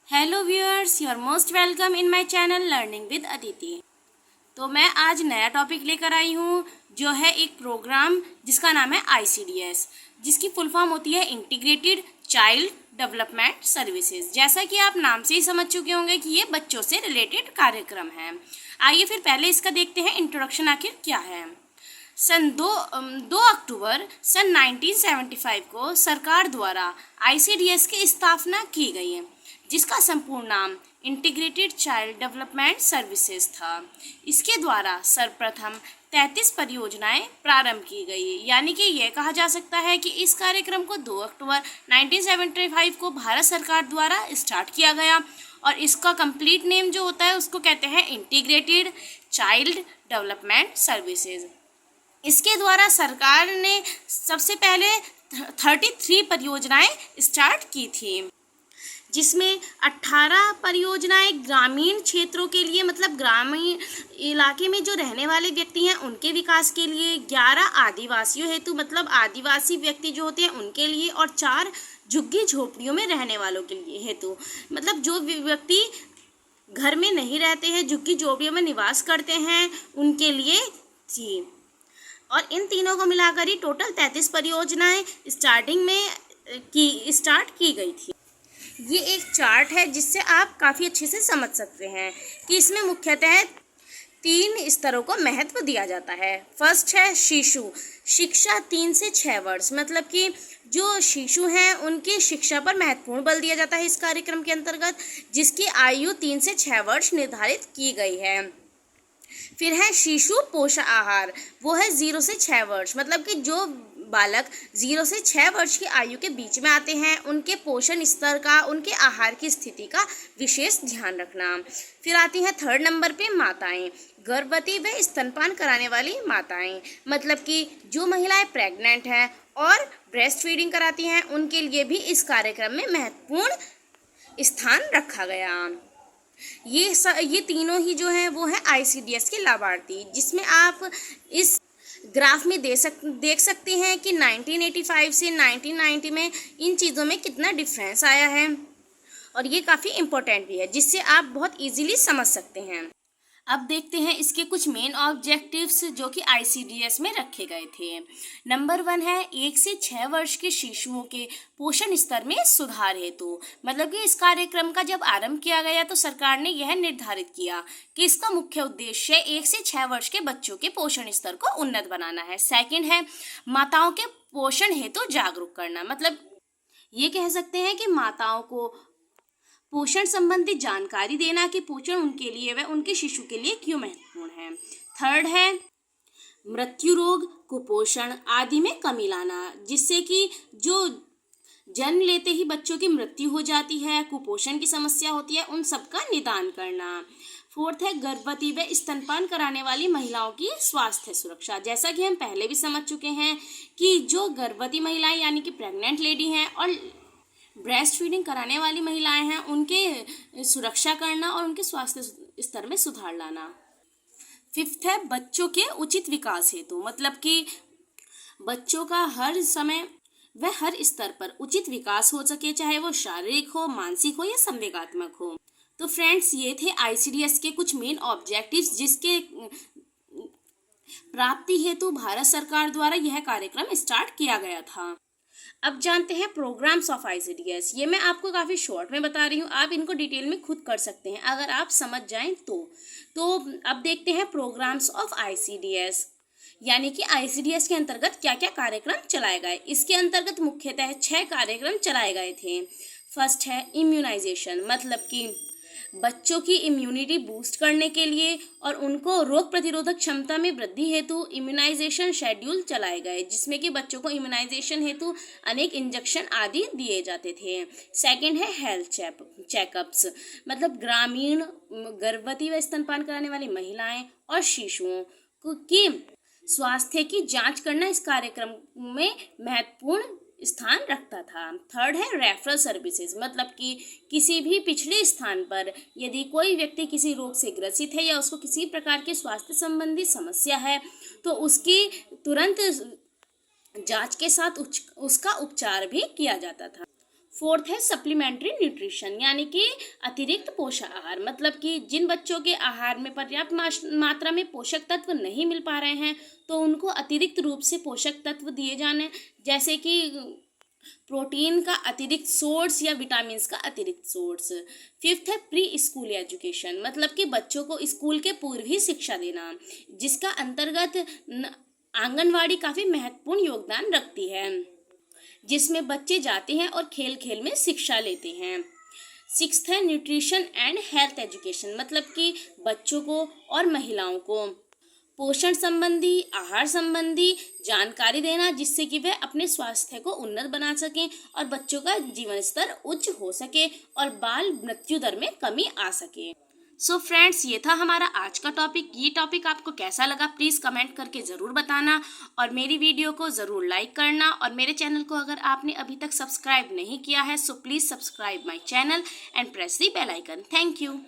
Hello viewers, you are most welcome in my channel learning with Aditi. तो मैं आज नया टॉपिक लेकर आई हूँ जो है एक प्रोग्राम जिसका नाम है ICDS, जिसकी फुल फॉर्म होती है इंटीग्रेटेड चाइल्ड डेवलपमेंट सर्विसेज। जैसा कि आप नाम से ही समझ चुके होंगे कि ये बच्चों से रिलेटेड कार्यक्रम है। आइए फिर पहले इसका देखते हैं इंट्रोडक्शन आखिर क्या है। सन 2 अक्टूबर सन 1975 को सरकार द्वारा ICDS की स्थापना की गई है, जिसका संपूर्ण नाम इंटीग्रेटेड चाइल्ड डेवलपमेंट सर्विसेज था। इसके द्वारा सर्वप्रथम 33 परियोजनाएं प्रारंभ की गई, यानी कि यह कहा जा सकता है कि इस कार्यक्रम को 2 अक्टूबर 1975 को भारत सरकार द्वारा स्टार्ट किया गया और इसका कंप्लीट नेम जो होता है उसको कहते हैं इंटीग्रेटेड चाइल्ड डेवलपमेंट सर्विसेज। इसके द्वारा सरकार ने सबसे पहले 33 परियोजनाएं स्टार्ट की थी, जिसमें 18 परियोजनाएं ग्रामीण क्षेत्रों के लिए, मतलब ग्रामीण इलाके में जो रहने वाले व्यक्ति हैं उनके विकास के लिए, 11 आदिवासियों हेतु, मतलब आदिवासी व्यक्ति जो होते हैं उनके लिए, और 4 झुग्गी झोपड़ियों में रहने वालों के लिए हेतु, मतलब जो व्यक्ति घर में नहीं रहते हैं, झुग्गी झोपड़ियों में निवास करते हैं, उनके लिए थी। और इन तीनों को मिलाकर ही टोटल 33 परियोजनाएं स्टार्ट की गई थी। ये एक चार्ट है जिससे आप काफ़ी अच्छे से समझ सकते हैं कि इसमें मुख्यतः 3 स्तरों को महत्व दिया जाता है। फर्स्ट है शिशु शिक्षा 3 से 6 वर्ष, मतलब कि जो शिशु हैं उनकी शिक्षा पर महत्वपूर्ण बल दिया जाता है इस कार्यक्रम के अंतर्गत, जिसकी आयु 3 से 6 वर्ष निर्धारित की गई है। फिर है शिशु पोषण आहार, वो है 0 से 6 वर्ष, मतलब कि जो बालक 0 से 6 वर्ष की आयु के बीच में आते हैं उनके पोषण स्तर का, उनके आहार की स्थिति का विशेष ध्यान रखना। फिर आती हैं 3rd नंबर पे माताएं, गर्भवती व स्तनपान कराने वाली माताएं, मतलब कि जो महिलाएं प्रेग्नेंट हैं और ब्रेस्ट फीडिंग कराती हैं उनके लिए भी इस कार्यक्रम में महत्वपूर्ण स्थान रखा गया। ये तीनों ही जो हैं वो है ICDS के लाभार्थी, जिसमें आप इस ग्राफ में देख सकते हैं कि 1985 से 1990 में इन चीज़ों में कितना डिफरेंस आया है, और ये काफ़ी इम्पोर्टेंट भी है जिससे आप बहुत इजीली समझ सकते हैं। अब देखते हैं इसके कुछ मेन ऑब्जेक्टिव्स जो कि ICDS में रखे गए थे। नंबर 1 है 1 से 6 वर्ष के शिशुओं के पोषण स्तर में सुधार हेतु, मतलब कि इस कार्यक्रम का जब आरंभ किया गया तो सरकार ने यह निर्धारित किया कि इसका मुख्य उद्देश्य 1 से 6 वर्ष के बच्चों के पोषण स्तर को उन्नत बनाना है। सेकंड है माताओं के पोषण हेतु जागरूक करना, मतलब ये कह सकते हैं कि माताओं को पोषण संबंधी जानकारी देना कि पोषण उनके लिए व उनके शिशु के लिए क्यों महत्वपूर्ण है। थर्ड है मृत्यु रोग, कुपोषण आदि में कमी लाना, जिससे कि जो जन्म लेते ही बच्चों की मृत्यु हो जाती है, कुपोषण की समस्या होती है, उन सब का निदान करना। फोर्थ है गर्भवती व स्तनपान कराने वाली महिलाओं की स्वास्थ्य सुरक्षा, जैसा कि हम पहले भी समझ चुके हैं कि जो गर्भवती महिलाएं यानी कि प्रेग्नेंट लेडी हैं और ब्रेस्ट फीडिंग कराने वाली महिलाएं हैं उनके सुरक्षा करना और उनके स्वास्थ्य स्तर में सुधार लाना। फिफ्थ है बच्चों के उचित विकास हेतु, मतलब कि बच्चों का हर समय व हर स्तर पर उचित विकास हो सके, चाहे वो शारीरिक हो, मानसिक हो या संवेगात्मक हो। तो फ्रेंड्स, ये थे ICDS के कुछ मेन ऑब्जेक्टिव्स जिसके प्राप्ति हेतु भारत सरकार द्वारा यह कार्यक्रम स्टार्ट किया गया था। अब जानते हैं प्रोग्राम्स ऑफ ICDS। ये मैं आपको काफ़ी शॉर्ट में बता रही हूँ, आप इनको डिटेल में खुद कर सकते हैं अगर आप समझ जाएं तो अब देखते हैं प्रोग्राम्स ऑफ ICDS, यानी कि ICDS के अंतर्गत क्या क्या कार्यक्रम चलाए गए। इसके अंतर्गत मुख्यतः 6 कार्यक्रम चलाए गए थे। फर्स्ट है इम्यूनाइजेशन, मतलब कि बच्चों की इम्यूनिटी बूस्ट करने के लिए और उनको रोग प्रतिरोधक क्षमता में वृद्धि हेतु इम्यूनाइजेशन शेड्यूल चलाए गए, जिसमें कि बच्चों को इम्यूनाइजेशन हेतु अनेक इंजेक्शन आदि दिए जाते थे। सेकंड है हेल्थ चेकअप्स, मतलब ग्रामीण गर्भवती व स्तनपान कराने वाली महिलाएं और शिशुओं की स्वास्थ्य की जांच करना इस कार्यक्रम में महत्वपूर्ण स्थान रखता था। थर्ड है रेफरल सर्विसेज, मतलब कि किसी भी पिछड़े स्थान पर यदि कोई व्यक्ति किसी रोग से ग्रसित है या उसको किसी प्रकार की स्वास्थ्य संबंधी समस्या है तो उसकी तुरंत जांच के साथ उसका उपचार भी किया जाता था। फोर्थ है सप्लीमेंट्री न्यूट्रिशन, यानी कि अतिरिक्त पोषक आहार। मतलब कि जिन बच्चों के आहार में पर्याप्त मात्रा में पोषक तत्व नहीं मिल पा रहे हैं तो उनको अतिरिक्त रूप से पोषक तत्व दिए जाने, जैसे कि प्रोटीन का अतिरिक्त सोर्स या विटामिन्स का अतिरिक्त सोर्स। फिफ्थ है प्री स्कूल एजुकेशन, मतलब कि बच्चों को स्कूल के पूर्व ही शिक्षा देना, जिसका अंतर्गत आंगनवाड़ी काफ़ी महत्वपूर्ण योगदान रखती है, जिसमें बच्चे जाते हैं और खेल खेल में शिक्षा लेते हैं। सिक्स्थ है न्यूट्रिशन एंड हेल्थ एजुकेशन, मतलब कि बच्चों को और महिलाओं को पोषण संबंधी, आहार संबंधी जानकारी देना, जिससे कि वह अपने स्वास्थ्य को उन्नत बना सकें और बच्चों का जीवन स्तर उच्च हो सके और बाल मृत्यु दर में कमी आ सके। सो फ्रेंड्स, ये था हमारा आज का टॉपिक। ये टॉपिक आपको कैसा लगा प्लीज़ कमेंट करके ज़रूर बताना और मेरी वीडियो को ज़रूर लाइक करना, और मेरे चैनल को अगर आपने अभी तक सब्सक्राइब नहीं किया है so please subscribe my channel and press the bell icon. Thank you.